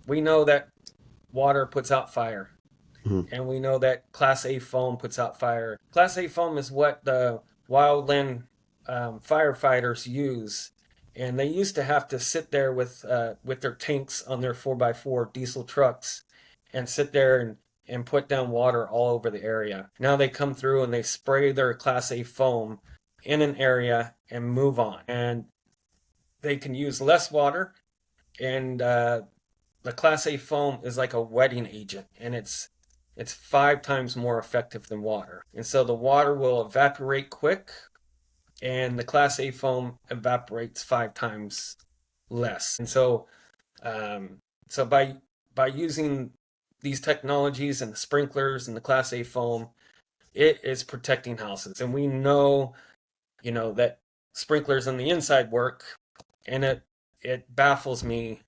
we know that water puts out fire, Mhm. and we know that Class A foam puts out fire. Class A foam is what the Wildland firefighters use, and they used to have to sit there with their tanks on their 4x4 diesel trucks and sit there and put down water all over the area. Now they come through and they spray their Class A foam in an area and move on. And they can use less water, and the Class A foam is like a wetting agent, and it's 5 times more effective than water. And so the water will evaporate quick, and the Class A foam evaporates 5 times less. And so, um, so by using these technologies and the sprinklers and the Class A foam, it is protecting houses. And we know, that sprinklers on the inside work, and it baffles me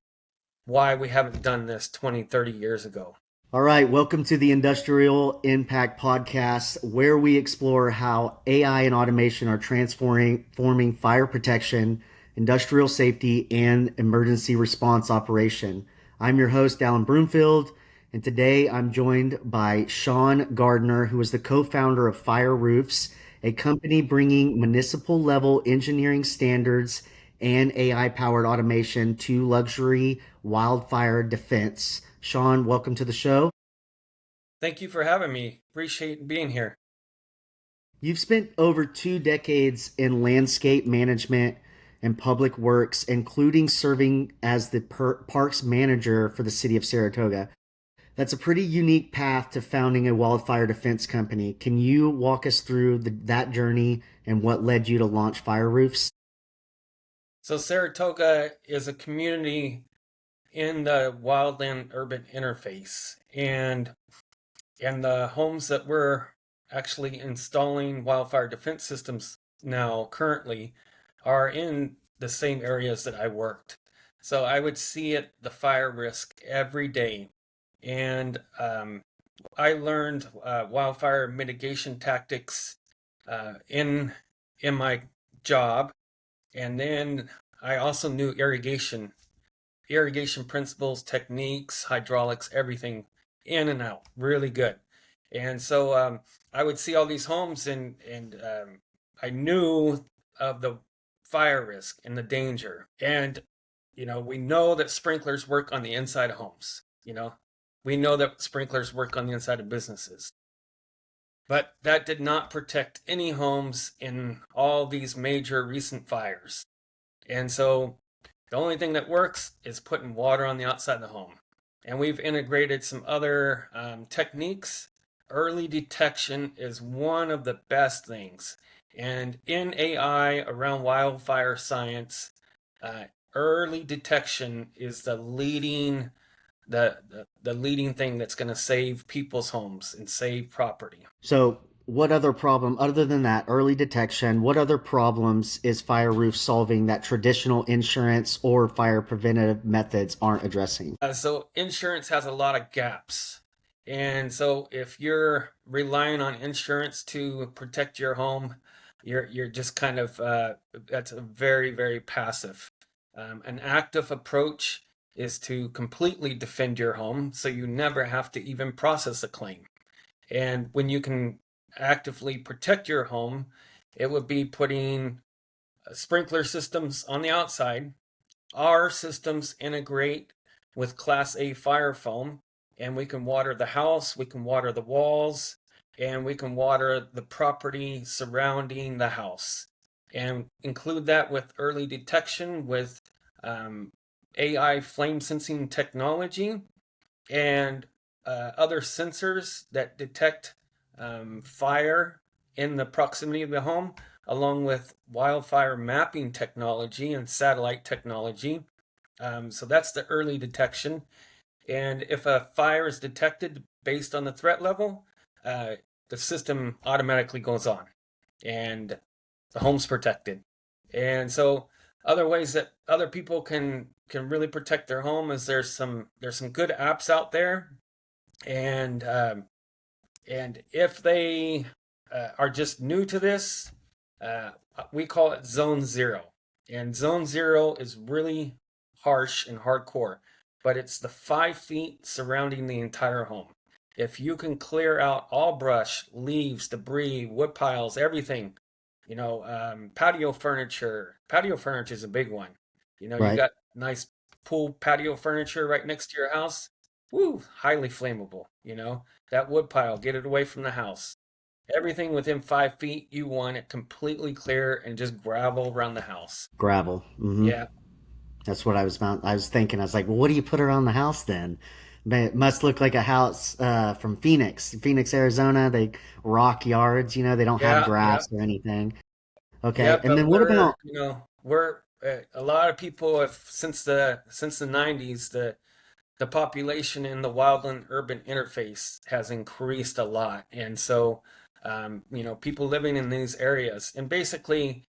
why we haven't done this 20, 30 years ago. All right, welcome to the Industrial Impact Podcast, where we explore how AI and automation are transforming fire protection, industrial safety, and emergency response operation. I'm your host, Alan Broomfield, and today I'm joined by Shawn Gardner, who is the co-founder of Fireroofs, a company bringing municipal level engineering standards and AI-powered automation to luxury wildfire defense. Shawn, welcome to the show. Thank you for having me. Appreciate being here. You've spent over 2 decades in landscape management and public works, including serving as the parks manager for the city of Saratoga. That's a pretty unique path to founding a wildfire defense company. Can you walk us through that journey and what led you to launch Fire Roofs? So Saratoga is a community in the wildland urban interface, and the homes that we're actually installing wildfire defense systems now currently are in the same areas that I worked. So I would see the fire risk every day, and I learned wildfire mitigation tactics in my job, and then I also knew irrigation principles, techniques, hydraulics, everything in and out, really good. And so I would see all these homes, and I knew of the fire risk and the danger. And we know that sprinklers work on the inside of homes. We know that sprinklers work on the inside of businesses. But that did not protect any homes in all these major recent fires. And so the only thing that works is putting water on the outside of the home. And we've integrated some other techniques. Early detection is one of the best things. And in AI around wildfire science, early detection is the leading thing that's going to save people's homes and save property. So, what other problem, other than that early detection, what other problems is Fire Roof solving that traditional insurance or fire preventative methods aren't addressing? So insurance has a lot of gaps. And so if you're relying on insurance to protect your home, you're just kind of that's a very, very passive. An active approach is to completely defend your home so you never have to even process a claim. And when you can actively protect your home, it would be putting sprinkler systems on the outside. Our systems integrate with Class A fire foam, and we can water the house, we can water the walls, and we can water the property surrounding the house. And include that with early detection with AI flame sensing technology and other sensors that detect fire in the proximity of the home, along with wildfire mapping technology and satellite technology. So that's the early detection. And if a fire is detected based on the threat level, the system automatically goes on and the home's protected. And so other ways that other people can really protect their home is there's some good apps out there, and if they are just new to this, uh, we call it Zone Zero. And Zone Zero is really harsh and hardcore. but it's the 5 feet surrounding the entire home. If you can clear out all brush, leaves, debris, wood piles, everything, patio furniture. Patio furniture is a big one. You Right. got nice pool patio furniture right next to your house. Woo, highly flammable. That wood pile, get it away from the house. Everything within 5 feet, you want it completely clear and just gravel around the house. Gravel. Yeah, That's what I was about. I was thinking. I was like, well, what do you put around the house then? It must look like a house from Phoenix, Arizona. They rock yards. They don't have yeah, yeah, grass or anything. yeah. Okay, and But then what about? we're a lot of people have since the 90s, the population in the wildland urban interface has increased a lot, and so people living in these areas, and basically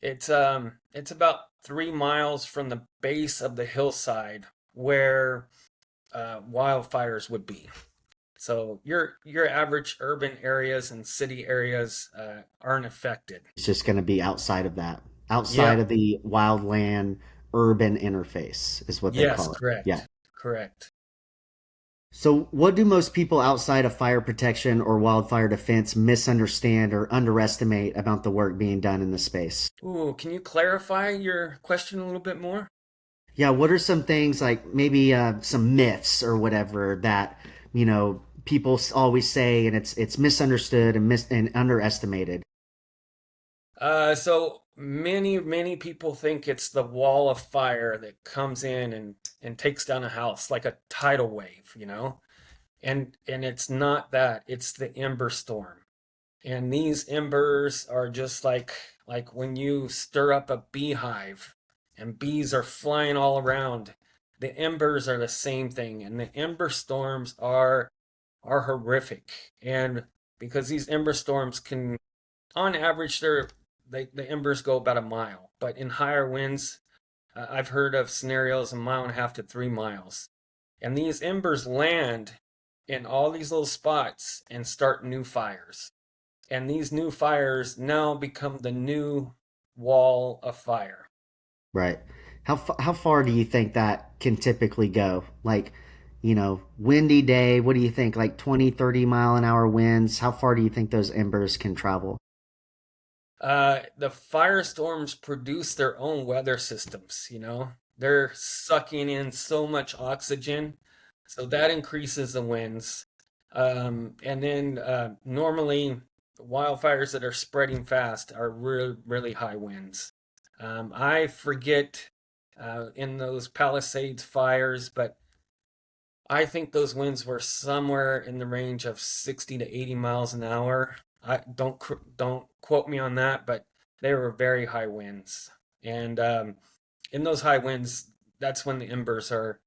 it's about 3 miles from the base of the hillside where wildfires would be. So your average urban areas and city areas aren't affected. It's just going to be outside of that, outside Yep. of the wildland urban interface is what they Yes, call it. Yeah. correct. Correct. So, what do most people outside of fire protection or wildfire defense misunderstand or underestimate about the work being done in the space? Ooh, can you clarify your question a little bit more? Yeah, what are some things like maybe some myths or whatever that people always say, and it's misunderstood and and underestimated? So many people think it's the wall of fire that comes in and takes down a house like a tidal wave. And it's not that. It's the ember storm. And these embers are just like when you stir up a beehive and bees are flying all around. The embers are the same thing, and the ember storms are horrific. And because these ember storms can, on average, the embers go about a mile, but in higher winds, I've heard of scenarios a mile and a half to 3 miles. And these embers land in all these little spots and start new fires. And these new fires now become the new wall of fire. Right. How far do you think that can typically go? Like, windy day, what do you think? Like 20, 30 mile an hour winds? How far do you think those embers can travel? The firestorms produce their own weather systems. They're sucking in so much oxygen, so that increases the winds. And then normally wildfires that are spreading fast are really, really high winds. I forget in those Palisades fires, but I think those winds were somewhere in the range of 60 to 80 miles an hour. I don't quote me on that, but they were very high winds. And in those high winds, that's when the embers are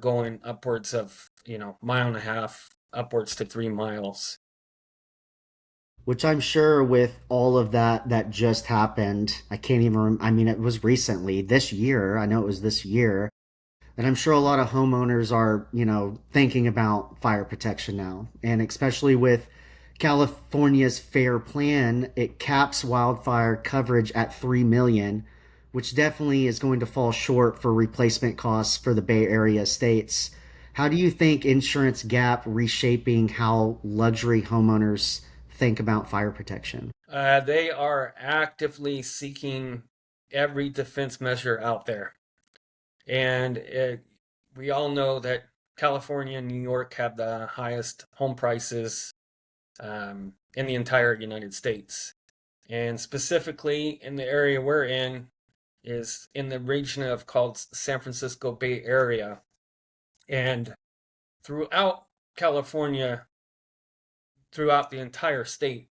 going upwards of, mile and a half, upwards to 3 miles. Which I'm sure with all of that just happened, I can't even, I mean, it was recently this year. I know it was this year. And I'm sure a lot of homeowners are, thinking about fire protection now. And especially with California's FAIR plan, it caps wildfire coverage at 3 million, which definitely is going to fall short for replacement costs for the Bay Area states. How do you think insurance gap reshaping how luxury homeowners think about fire protection? They are actively seeking every defense measure out there. And we all know that California and New York have the highest home prices in the entire United States. And specifically in the area we're in is in the region of called San Francisco Bay Area. And throughout California, throughout the entire state,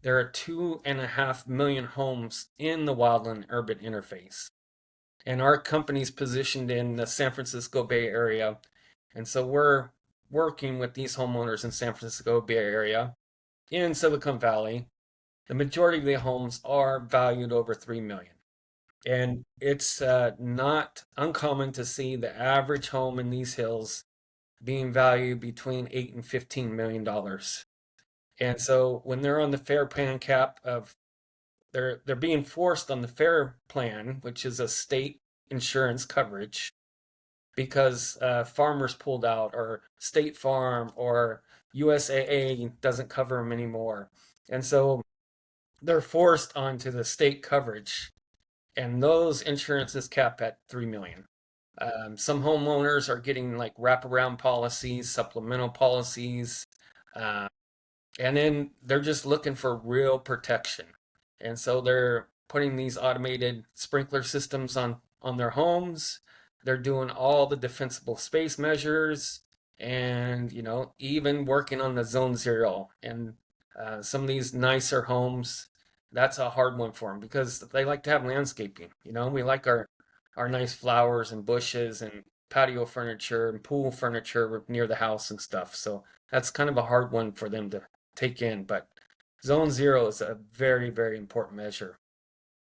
there are 2.5 million homes in the wildland urban interface. And our company's positioned in the San Francisco Bay Area. And so we're working with these homeowners in San Francisco Bay Area, in Silicon Valley. The majority of the homes are valued over 3 million. And it's not uncommon to see the average home in these hills being valued between $8 and $15 million. And so when they're on the fair plan cap of they're being forced on the fair plan, which is a state insurance coverage, because farmers pulled out, or State Farm, or USAA doesn't cover them anymore. And so they're forced onto the state coverage, and those insurances cap at 3 million. Some homeowners are getting like wraparound policies, supplemental policies, uh, and then they're just looking for real protection. And so they're putting these automated sprinkler systems on their homes. They're doing all the defensible space measures, and even working on the zone zero. And some of these nicer homes, that's a hard one for them because they like to have landscaping. We like our nice flowers and bushes and patio furniture and pool furniture near the house and stuff. So that's kind of a hard one for them to take in. But zone zero is a very, very important measure.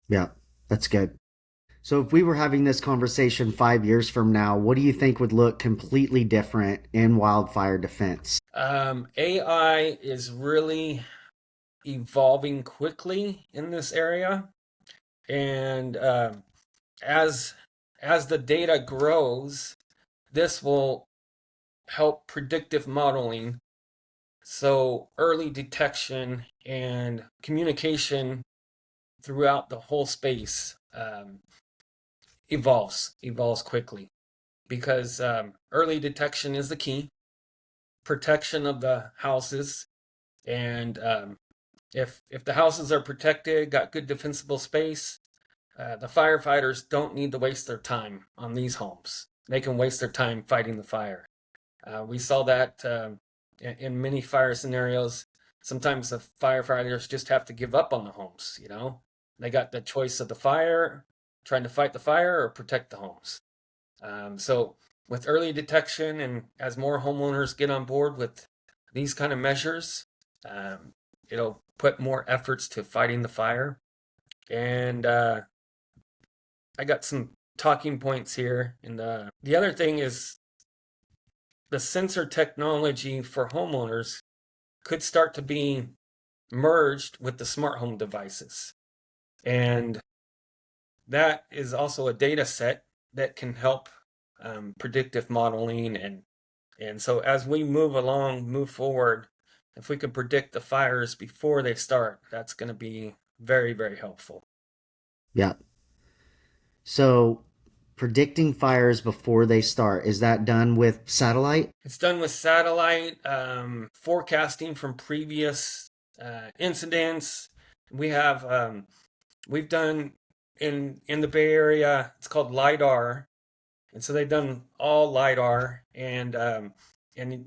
Yeah, that's good. So if we were having this conversation 5 years from now, what do you think would look completely different in wildfire defense? AI is really evolving quickly in this area, and as the data grows, this will help predictive modeling. So early detection and communication throughout the whole space evolves quickly, because early detection is the key. Protection of the houses, and if the houses are protected, got good defensible space, the firefighters don't need to waste their time on these homes. They can waste their time fighting the fire. We saw that in many fire scenarios. Sometimes the firefighters just have to give up on the homes. They got the choice of the fire, trying to fight the fire or protect the homes. So with early detection, and as more homeowners get on board with these kind of measures, it'll put more efforts to fighting the fire. And I got some talking points here. And the other thing is, the sensor technology for homeowners could start to be merged with the smart home devices. And that is also a data set that can help predictive modeling. And so as we move forward, if we can predict the fires before they start, that's going to be very, very helpful. Yeah. So predicting fires before they start, is that done with satellite? It's done with satellite forecasting from previous incidents. We've done in the Bay Area. It's called LiDAR, and so they've done all LiDAR, and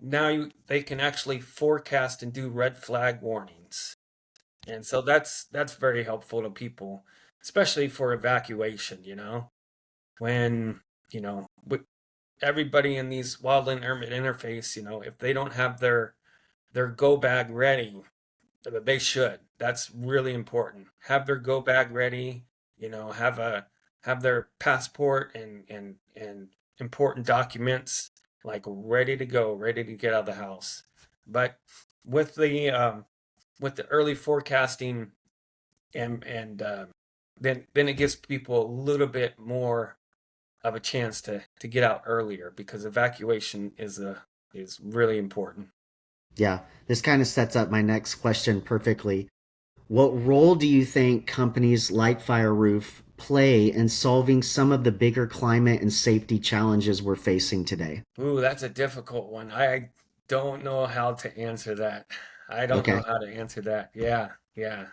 now they can actually forecast and do red flag warnings. And so that's very helpful to people, especially for evacuation. When everybody in these wildland urban interface, if they don't have their go bag ready, they should. That's really important. Have their go bag ready. Have their passport and important documents like ready to go, ready to get out of the house. But with the early forecasting, and then it gives people a little bit more of a chance to get out earlier, because evacuation is really important. Yeah, this kind of sets up my next question perfectly. What role do you think companies like Fireroof play in solving some of the bigger climate and safety challenges we're facing today? Ooh, that's a difficult one. I don't know how to answer that. I don't know Okay. how to answer that. Yeah, yeah,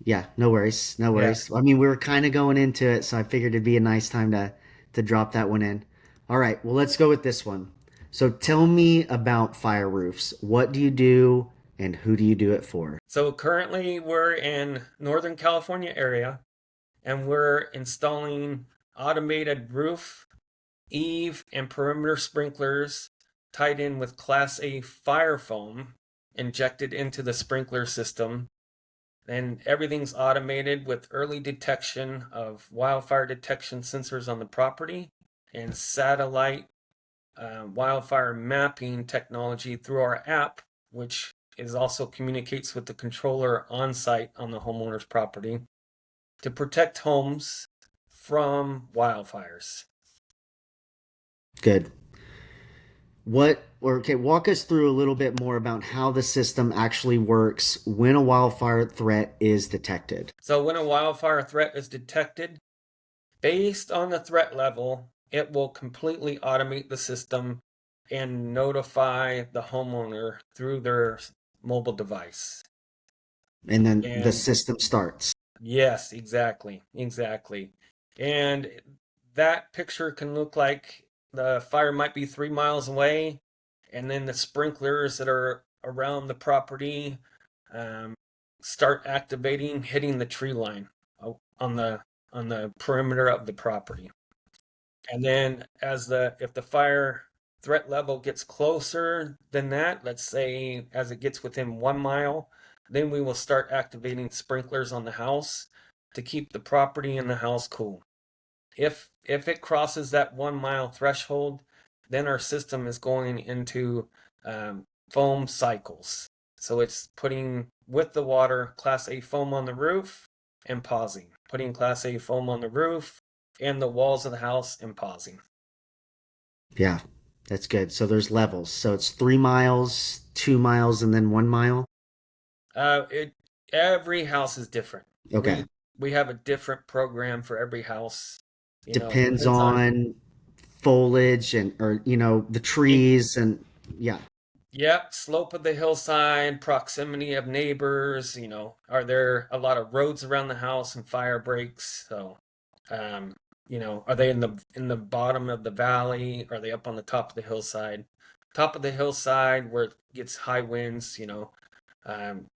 Yeah, no worries. No yeah. worries. I mean, we were kind of going into it, so I figured it'd be a nice time to drop that one in. All right, well, let's go with this one. So tell me about Fireroofs. What do you do and who do you do it for? So currently we're in Northern California area, and we're installing automated roof, eave, and perimeter sprinklers tied in with Class A fire foam injected into the sprinkler system. And everything's automated with early detection of wildfire detection sensors on the property, and satellite wildfire mapping technology through our app, which is also communicates with the controller on site on the homeowner's property to protect homes from wildfires. Good. Okay, walk us through a little bit more about how the system actually works when a wildfire threat is detected. So when a wildfire threat is detected, based on the threat level, it will completely automate the system and notify the homeowner through their mobile device. And then the And system starts. yes, exactly, exactly. And that picture can look like the fire might be 3 miles away, and then the sprinklers that are around the property um, start activating, hitting the tree line on the perimeter of the property. And then as the if the fire threat level gets closer than that, let's say as it gets within 1 mile, then we will start activating sprinklers on the house to keep the property and the house cool. If it crosses that 1 mile threshold, then our system is going into foam cycles. So it's putting with the water Class A foam on the roof and pausing, putting Class A foam on the roof and the walls of the house and pausing. Yeah, that's good. So there's levels. So it's 3 miles, 2 miles, and then 1 mile. It every house is different. Okay. We have a different program for every house. It Depends depends on on foliage and or the it, trees and yeah. Yep, slope of the hillside, proximity of neighbors, are there a lot of roads around the house and fire breaks? So, um, are they in the bottom of the valley? Are they up on the top of the hillside? Top of the hillside where it gets high winds,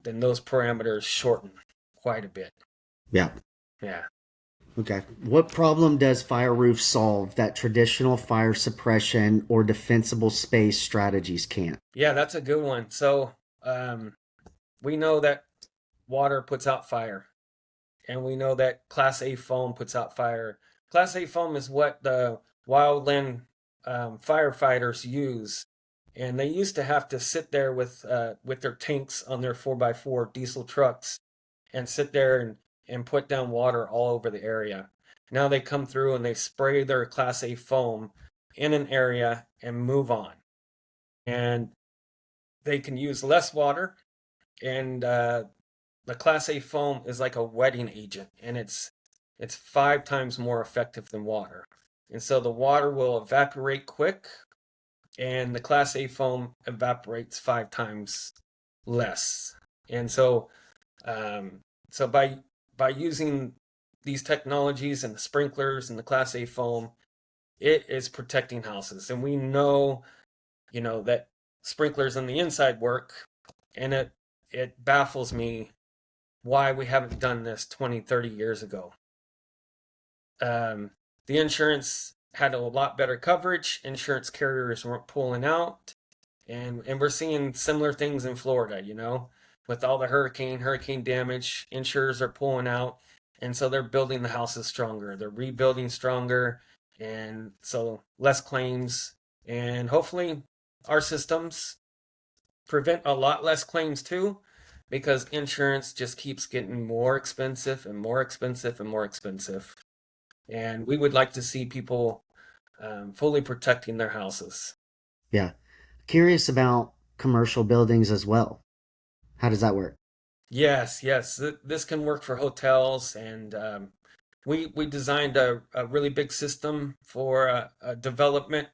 then those parameters shorten quite a bit. Yeah. Yeah. Okay. What problem does fire roof solve that traditional fire suppression or defensible space strategies can't? Yeah, that's a good one. So, um, we know that water puts out fire. And we know that Class A foam puts out fire. Class A foam is what the Wildland firefighters use, and they used to have to sit there with their tanks on their 4x4 diesel trucks and sit there and put down water all over the area. Now they come through and they spray their Class A foam in an area and move on, and they can use less water and the Class A foam is like a wetting agent, and it's 5 times more effective than water. And so the water will evaporate quick, and the Class A foam evaporates 5 times less. And so, um, so by using these technologies and the sprinklers and the Class A foam, it is protecting houses. And we know, that sprinklers on the inside work, and it baffles me why we haven't done this 20, 30 years ago. Um, the insurance had a lot better coverage. Insurance carriers weren't pulling out. And we're seeing similar things in Florida, with all the hurricane damage, insurers are pulling out. And so they're building the houses stronger. They're rebuilding stronger. And so less claims. And hopefully our systems prevent a lot less claims too, because insurance just keeps getting more expensive and more expensive and more expensive. And we would like to see people fully protecting their houses. Yeah. Curious about commercial buildings as well. How does that work? Yes, yes, this can work for hotels, and we designed a really big system for a development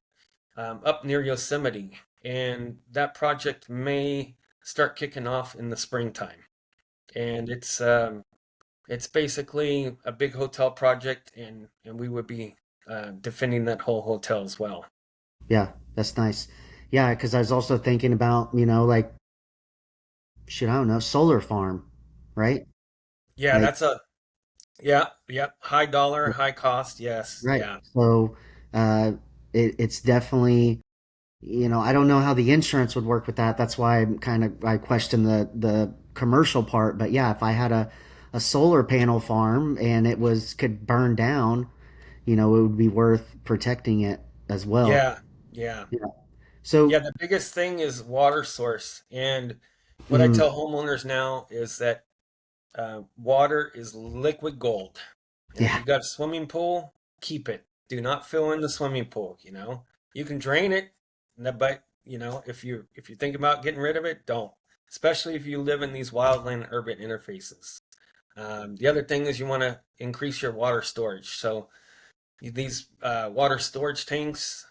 up near Yosemite, and that project may start kicking off in the springtime. And it's basically a big hotel project, and we would be defending that whole hotel as well. Yeah, that's nice. Yeah, because I was also thinking about, like, shit, I don't know, solar farm, right? Yeah, Like, that's a yeah, yeah, high dollar, high cost. Yes, right. yeah, So it's definitely, I don't know how the insurance would work with that. That's why I question the commercial part. But yeah, if I had a solar panel farm and it could burn down, it would be worth protecting it as well. yeah, yeah, Yeah. yeah. So, The biggest thing is water source, and what I mm, tell homeowners now is that water is liquid gold, and if yeah, you got a swimming pool, keep it. Do not fill in the swimming pool. You can drain it, but if you think about getting rid of it, don't. Especially if you live in these wildland urban interfaces. The other thing is you want to increase your water storage. So these water storage tanks,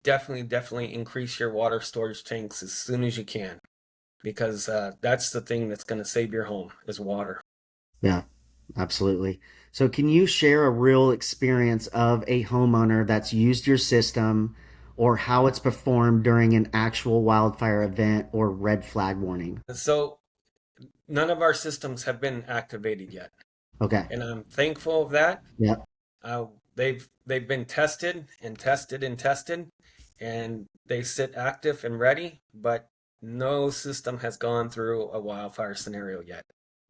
definitely increase your water storage tanks as soon as you can, because that's the thing that's going to save your home is water. Yeah, absolutely. So, can you share a real experience of a homeowner that's used your system or how it's performed during an actual wildfire event or red flag warning? So none of our systems have been activated yet, Okay. and I'm thankful of that. Yeah. Uh, they've been tested and tested and tested, and they sit active and ready, but no system has gone through a wildfire scenario yet.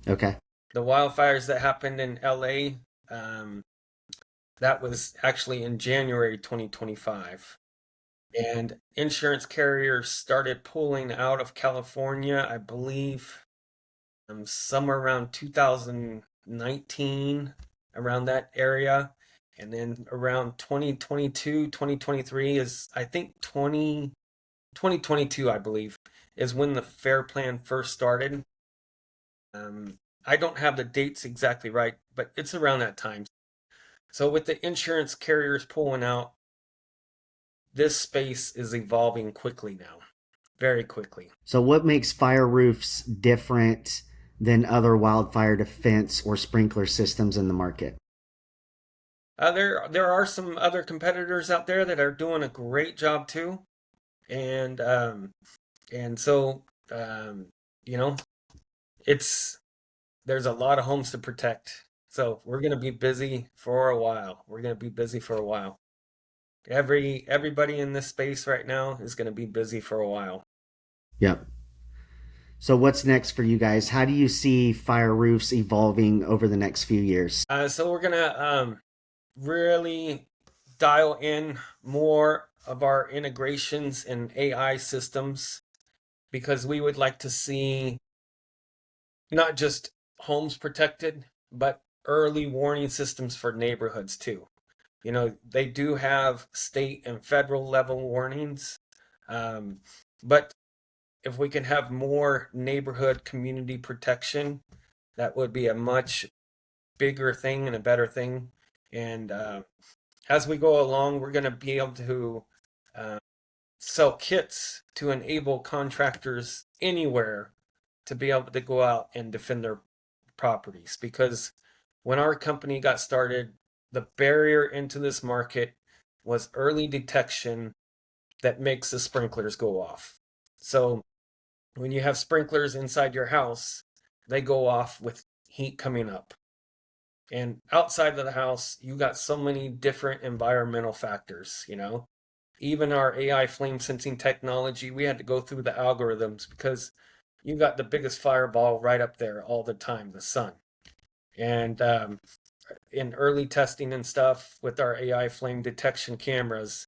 Okay. The wildfires that happened in LA, um, that was actually in January 2025. And insurance carriers started pulling out of California, I believe, somewhere around 2019, around that area. And then around 2022, 2023 is, I think, 2022, I believe, is when the FAIR Plan first started. I don't have the dates exactly right, but it's around that time. So with the insurance carriers pulling out, this space is evolving quickly now, very quickly. So, what makes fire roofs different than other wildfire defense or sprinkler systems in the market? There are some other competitors out there that are doing a great job too, and so um, you know it's there's a lot of homes to protect. So we're gonna be busy for a while. We're gonna be busy for a while. Everybody in this space right now is gonna be busy for a while. Yep. So, what's next for you guys? How do you see fire roofs evolving over the next few years? So we're gonna really dial in more of our integrations and AI systems, because we would like to see not just homes protected, but early warning systems for neighborhoods too. They do have state and federal level warnings, um, but if we can have more neighborhood community protection, that would be a much bigger thing and a better thing. And as we go along, we're going to be able to uh, sell kits to enable contractors anywhere to be able to go out and defend their properties. Because when our company got started, the barrier into this market was early detection that makes the sprinklers go off. So when you have sprinklers inside your house, they go off with heat coming up. And outside of the house, you got so many different environmental factors. Even our AI flame sensing technology, we had to go through the algorithms because you got the biggest fireball right up there all the time, the sun. And in early testing and stuff with our AI flame detection cameras,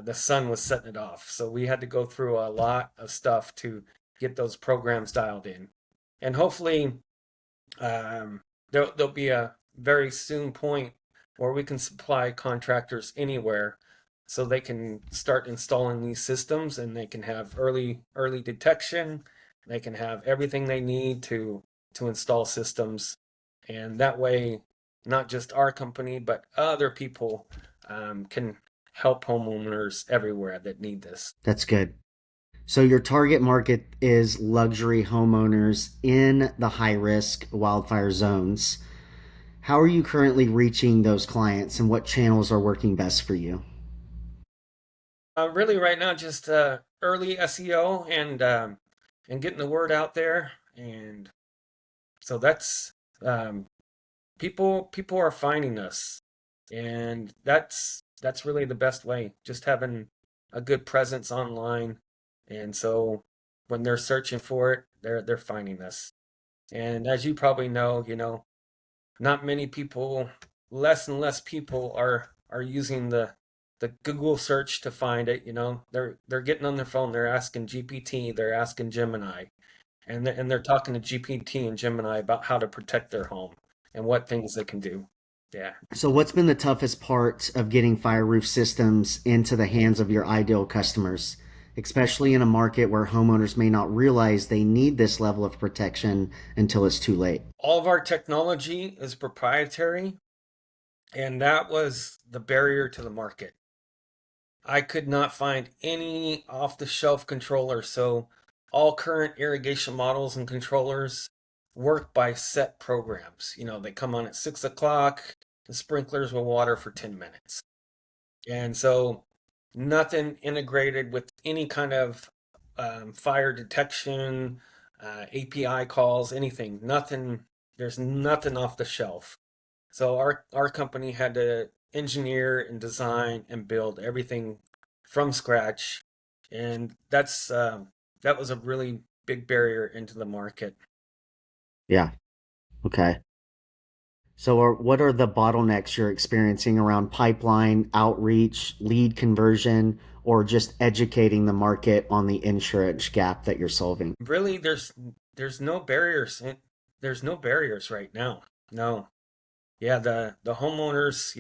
the sun was setting it off. So we had to go through a lot of stuff to get those programs dialed in. And hopefully, um, there'll be a very soon point where we can supply contractors anywhere so they can start installing these systems, and they can have early detection. They can have everything they need to install systems, and that way not just our company but other people can help homeowners everywhere that need this. That's good. So, your target market is luxury homeowners in the high risk wildfire zones. How are you currently reaching those clients and what channels are working best for you? Really, right now, just early SEO and getting the word out there, and so that's um, people are finding us, and that's really the best way. Just having a good presence online, and so when they're searching for it, they're finding us. And as you probably know, not many people, less and less people are using the Google search to find it. They're getting on their phone, they're asking GPT, they're asking Gemini, and they're talking to GPT and Gemini about how to protect their home and what things they can do. Yeah. So, what's been the toughest part of getting fire roof systems into the hands of your ideal customers, especially in a market where homeowners may not realize they need this level of protection until it's too late? All of our technology is proprietary, and that was the barrier to the market. I could not find any off the shelf controller. So all current irrigation models and controllers work by set programs. They come on at 6 o'clock. The sprinklers will water for 10 minutes. And so nothing integrated with any kind of fire detection, API calls, anything. Nothing. There's nothing off the shelf. So our company had to engineer and design and build everything from scratch, and that was a really big barrier into the market. Yeah. Okay. So, what are the bottlenecks you're experiencing around pipeline outreach, lead conversion, or just educating the market on the insurance gap that you're solving? Really, there's no barriers. There's no barriers right now. No. Yeah, the homeowners,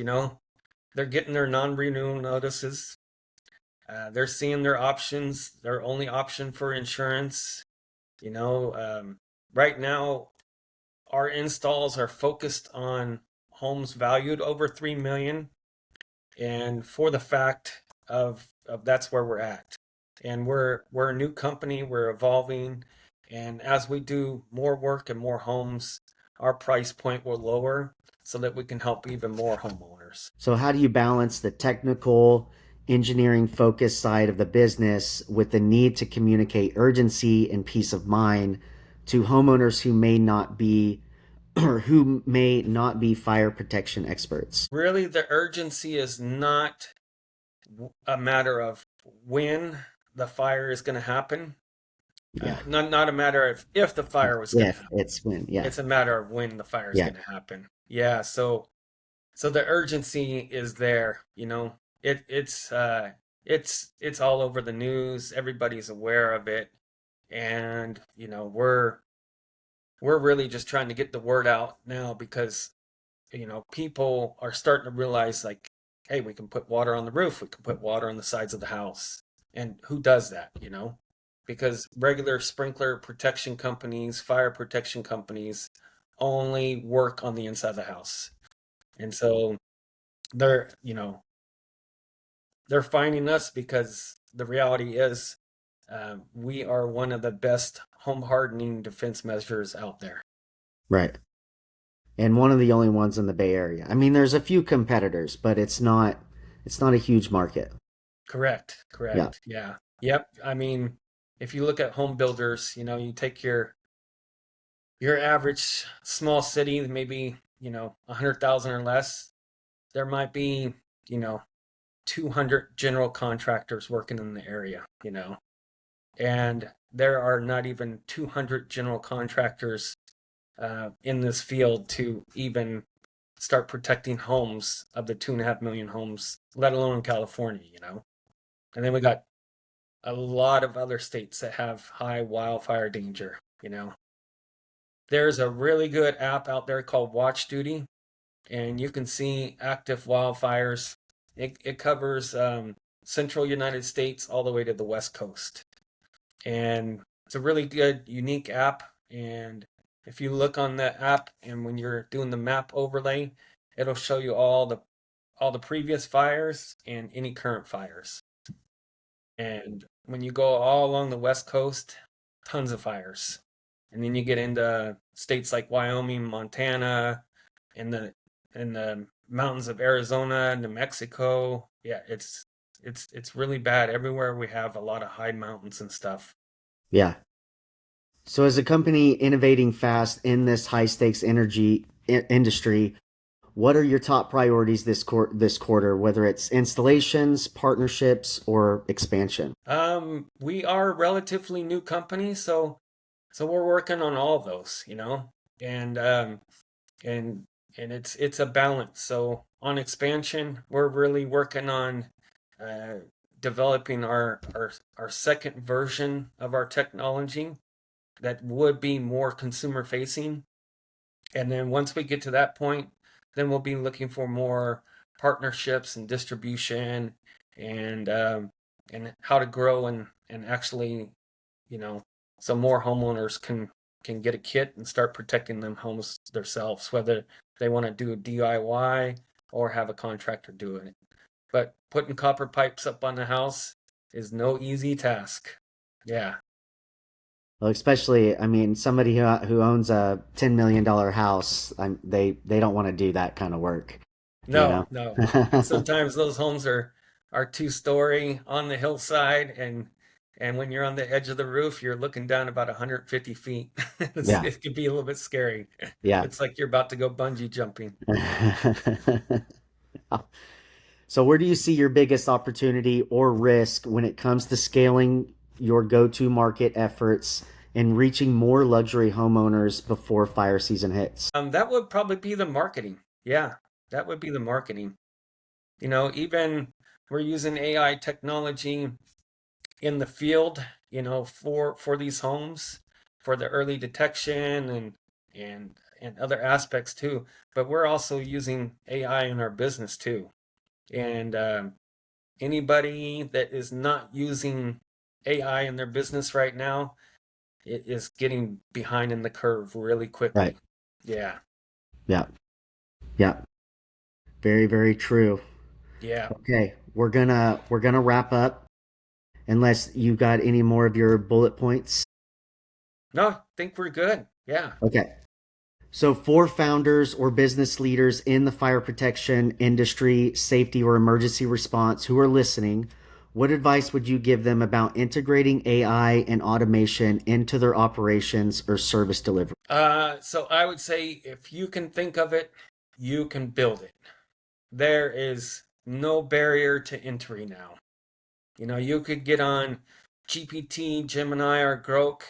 they're getting their non-renewal notices. They're seeing their options, their only option for insurance. You know, um, right now our installs are focused on homes valued over 3 million, and for the fact of that's where we're at. And we're a new company, we're evolving, and as we do more work and more homes, our price point will lower so that we can help even more homeowners. So, how do you balance the technical, engineering focused side of the business with the need to communicate urgency and peace of mind to homeowners who may not be or who may not be fire protection experts? Really, the urgency is not a matter of when the fire is going to happen. Yeah. Not a matter of if the fire was going to If happen. it's when, yeah. It's a matter of when the fire is Yeah. going to happen. Yeah, so the urgency is there. It's all over the news. Everybody's aware of it, and we're really just trying to get the word out now because people are starting to realize, like, hey, we can put water on the roof, we can put water on the sides of the house. And who does that? Because regular sprinkler protection companies, fire protection companies only work on the inside of the house. And so they're finding us because the reality is we are one of the best home hardening defense measures out there. Right. And one of the only ones in the Bay Area. I mean, there's a few competitors, but it's not a huge market. Correct, Yeah. correct. Yeah. Yep. I mean, if you look at home builders, you take your average small city, maybe, 100,000 or less, there might be, you know, 200 general contractors working in the area. And there are not even 200 general contractors in this field to even start protecting homes of the 2.5 million homes, let alone in California. And then we got a lot of other states that have high wildfire danger. There's a really good app out there called Watch Duty, and you can see active wildfires. It covers central United States all the way to the West Coast. And it's a really good, unique app. And if you look on the app and when you're doing the map overlay, it'll show you all the previous fires and any current fires. And when you go all along the West Coast, tons of fires. And then you get into states like Wyoming, Montana, and the mountains of Arizona, New Mexico. Yeah, it's really bad everywhere. We have a lot of high mountains and stuff. Yeah. So, as a company innovating fast in this high stakes energy industry, what are your top priorities this quarter, whether it's installations, partnerships, or expansion? We are a relatively new company, so we're working on all of those. And and it's a balance. So on expansion, we're really working on uh, developing our second version of our technology that would be more consumer facing. And then once we get to that point, then we'll be looking for more partnerships and distribution, and how to grow and actually, you know, so more homeowners can get a kit and start protecting them homes themselves, whether they want to do a DIY or have a contractor do it. But putting copper pipes up on the house is no easy task. Yeah. Well, especially, I mean, somebody who owns a $10 million house, they don't want to do that kind of work, you No, know? no. And sometimes those homes are 2-story on the hillside, and when you're on the edge of the roof, you're looking down about 150 feet. Yeah, It can be a little bit scary. yeah. It's like you're about to go bungee jumping. So, where do you see your biggest opportunity or risk when it comes to scaling your go-to market efforts and reaching more luxury homeowners before fire season hits? That would probably be the marketing. Yeah, that would be the marketing. Even we're using AI technology in the field, for these homes, for the early detection and other aspects too. But we're also using AI in our business too. And anybody that is not using AI in their business right now, it is getting behind in the curve really Right. quickly. Yeah, Yeah. Yeah. Very, very true. yeah. Okay, we're gonna wrap up unless you got any more of your bullet points. No, I think we're good. Yeah. Okay. So, for founders or business leaders in the fire protection industry, safety, or emergency response who are listening, what advice would you give them about integrating AI and automation into their operations or service delivery? So I would say if you can think of it, you can build it. There is no barrier to entry now. You could get on GPT, Gemini, or Grok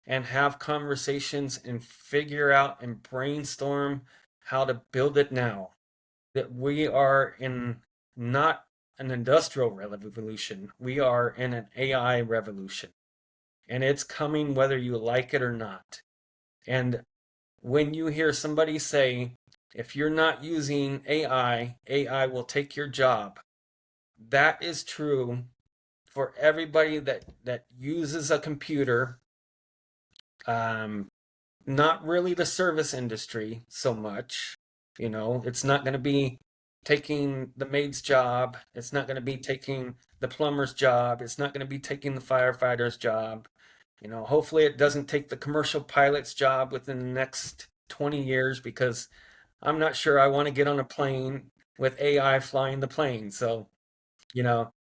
and have conversations and figure out and brainstorm how to build it now. That we are in not an industrial revolution, we are in an AI revolution. And it's coming whether you like it or not. And when you hear somebody say, if you're not using AI, AI will take your job, that is true for everybody that uses a computer. Um, Not really the service industry so much. It's not going to be taking the maid's job. It's not going to be taking the plumber's job. It's not going to be taking the firefighter's job. Hopefully it doesn't take the commercial pilot's job within the next 20 years, because I'm not sure I want to get on a plane with AI flying the plane. So, you know,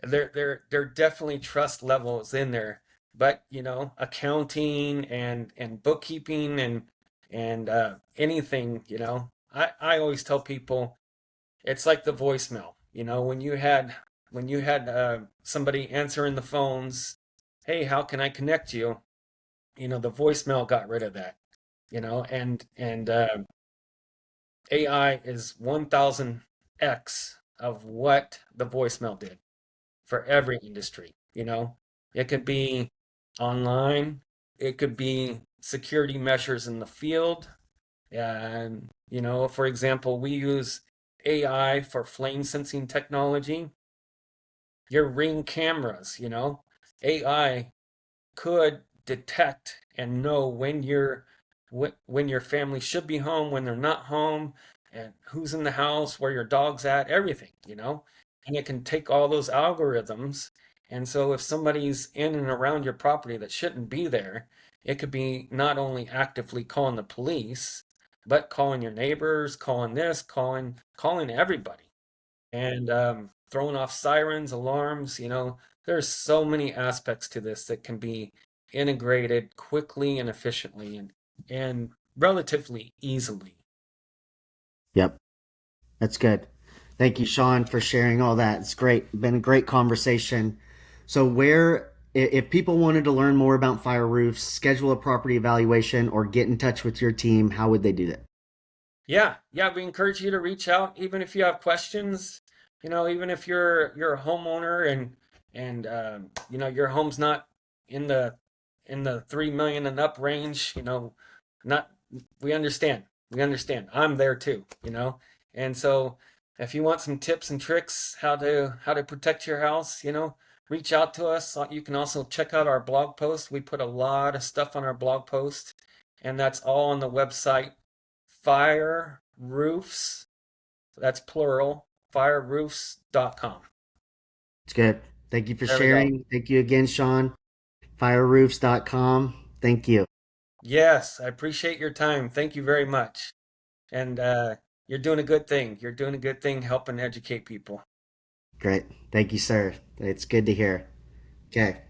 there definitely trust levels in there, but accounting and bookkeeping and anything, I always tell people it's like the voicemail. When you had somebody answering the phones, hey, how can I connect you? The voicemail got rid of that. And AI is 1000x of what the voicemail did for every industry. It could be online, it could be security measures in the field. And, for example, we use AI for flame sensing technology. Your Ring cameras, AI could detect and know when your family should be home, when they're not home, and who's in the house, where your dog's at, everything. And it can take all those algorithms. And so if somebody's in and around your property that shouldn't be there, it could be not only actively calling the police, but calling your neighbors, calling this, calling everybody, and throwing off sirens, alarms. There's so many aspects to this that can be integrated quickly and efficiently and relatively easily. Yep, that's good. Thank you, Shawn, for sharing all that. It's great. Been a great conversation. So, if people wanted to learn more about fire roofs, schedule a property evaluation, or get in touch with your team, how would they do that? Yeah, yeah, we encourage you to reach out even if you have questions. Even if you're a homeowner and your home's not in the 3 million and up range. Not we understand. We understand. I'm there too, you know. And so if you want some tips and tricks how to protect your house, reach out to us. You can also check out our blog post. We put a lot of stuff on our blog post, and that's all on the website Fireroofs. That's plural, fireroofs.com. It's good. Thank you for There we go. sharing. Thank you again, Shawn. Fireroofs.com. Thank you. Yes, I appreciate your time. Thank you very much. And you're doing a good thing. You're doing a good thing helping educate people. Great. Thank you, sir. It's good to hear. Okay.